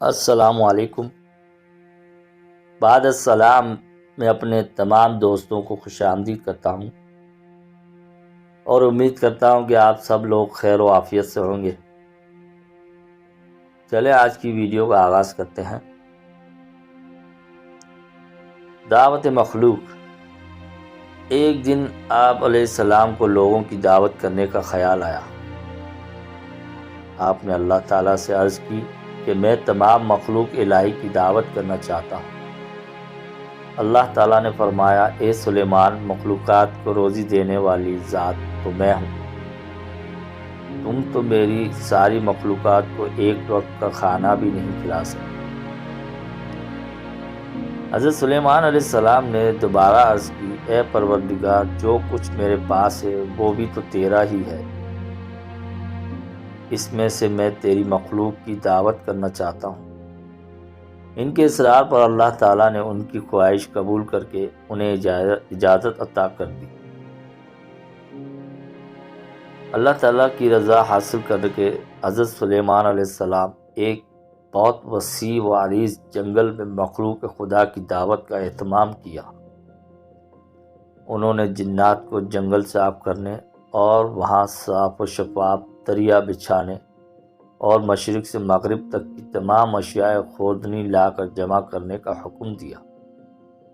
السلام علیکم۔ بعد السلام میں اپنے تمام دوستوں کو خوش آمدید کرتا ہوں اور امید کرتا ہوں کہ آپ سب لوگ خیر و عافیت سے ہوں گے۔ چلیں آج کی ویڈیو کا آغاز کرتے ہیں۔ دعوت مخلوق۔ ایک دن آپ علیہ السلام کو لوگوں کی دعوت کرنے کا خیال آیا۔ آپ نے اللہ تعالیٰ سے عرض کی کہ میں تمام مخلوق الہی کی دعوت کرنا چاہتا ہوں۔ اللہ تعالیٰ نے فرمایا، اے سلیمان، مخلوقات کو روزی دینے والی ذات تو میں ہوں، تم تو میری ساری مخلوقات کو ایک وقت کا کھانا بھی نہیں کھلا سکتے۔ حضرت سلیمان علیہ السلام نے دوبارہ عرض کی، اے پروردگار، جو کچھ میرے پاس ہے وہ بھی تو تیرا ہی ہے، اس میں سے میں تیری مخلوق کی دعوت کرنا چاہتا ہوں۔ ان کے اصرار پر اللہ تعالیٰ نے ان کی خواہش قبول کر کے انہیں اجازت عطا کر دی۔ اللہ تعالیٰ کی رضا حاصل کر کے حضرت سلیمان علیہ السلام ایک بہت وسیع و عریض جنگل میں مخلوق خدا کی دعوت کا اہتمام کیا۔ انہوں نے جنات کو جنگل صاف کرنے اور وہاں صاف و شفاف دریا بچھانے اور مشرق سے مغرب تک کی تمام اشیاء خوردنی لا کر جمع کرنے کا حکم دیا۔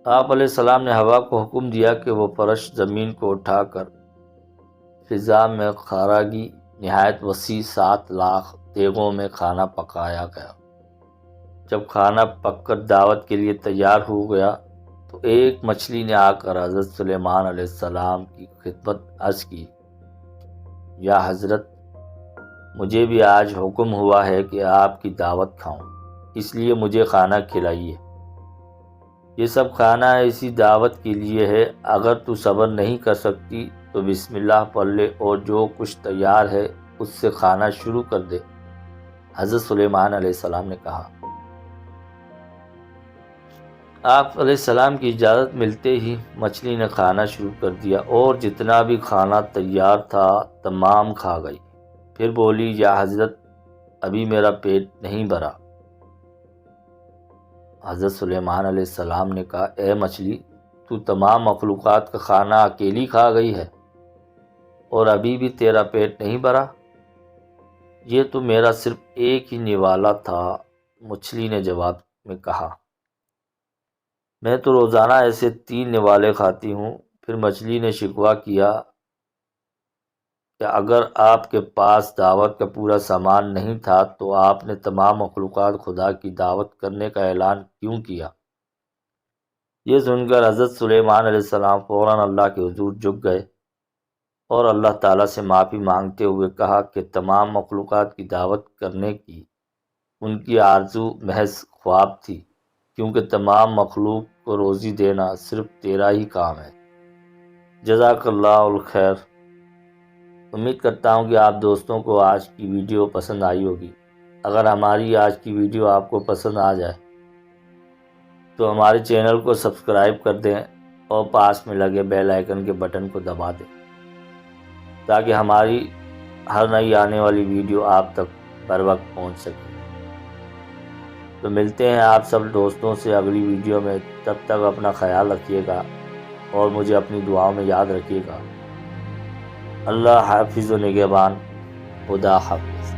آپ علیہ السلام نے ہوا کو حکم دیا کہ وہ فرش زمین کو اٹھا کر فضا میں کھارا گی۔ نہایت وسیع 7 لاکھ دیگوں میں کھانا پکایا گیا۔ جب کھانا پک کر دعوت کے لیے تیار ہو گیا تو ایک مچھلی نے آ کر حضرت سلیمان علیہ السلام کی خدمت عرض کی، یا حضرت، مجھے بھی آج حکم ہوا ہے کہ آپ کی دعوت کھاؤں، اس لیے مجھے کھانا کھلائیے۔ یہ سب کھانا اسی دعوت کے لیے ہے، اگر تو صبر نہیں کر سکتی تو بسم اللہ پڑھ لے اور جو کچھ تیار ہے اس سے کھانا شروع کر دے۔ حضرت سلیمان علیہ السلام نے کہا۔ آپ علیہ السلام کی اجازت ملتے ہی مچھلی نے کھانا شروع کر دیا اور جتنا بھی کھانا تیار تھا تمام کھا گئی۔ پھر بولی، یا حضرت، ابھی میرا پیٹ نہیں بھرا۔ حضرت سلیمان علیہ السلام نے کہا، اے مچھلی، تو تمام مخلوقات کا کھانا اکیلی کھا گئی ہے اور ابھی بھی تیرا پیٹ نہیں بھرا؟ یہ تو میرا صرف ایک ہی نوالا تھا۔ مچھلی نے جواب میں کہا، میں تو روزانہ ایسے 3 نوالے کھاتی ہوں۔ پھر مچھلی نے شکوہ کیا کہ اگر آپ کے پاس دعوت کا پورا سامان نہیں تھا تو آپ نے تمام مخلوقات خدا کی دعوت کرنے کا اعلان کیوں کیا؟ یہ سن کر حضرت سلیمان علیہ السلام فوراً اللہ کے حضور جھک گئے اور اللہ تعالیٰ سے معافی مانگتے ہوئے کہا کہ تمام مخلوقات کی دعوت کرنے کی ان کی آرزو محض خواب تھی، کیونکہ تمام مخلوق کو روزی دینا صرف تیرا ہی کام ہے۔ جزاک اللہ الخیر۔ امید کرتا ہوں کہ آپ دوستوں کو آج کی ویڈیو پسند آئی ہوگی۔ اگر ہماری آج کی ویڈیو آپ کو پسند آ جائے تو ہمارے چینل کو سبسکرائب کر دیں اور پاس میں لگے بیل آئیکن کے بٹن کو دبا دیں تاکہ ہماری ہر نئی آنے والی ویڈیو آپ تک بر وقت پہنچ سکے۔ تو ملتے ہیں آپ سب دوستوں سے اگلی ویڈیو میں، تب تک اپنا خیال رکھیے گا اور مجھے اپنی دعاؤں میں یاد رکھیے گا۔ اللہ حافظ و نگہبان۔ خدا حافظ۔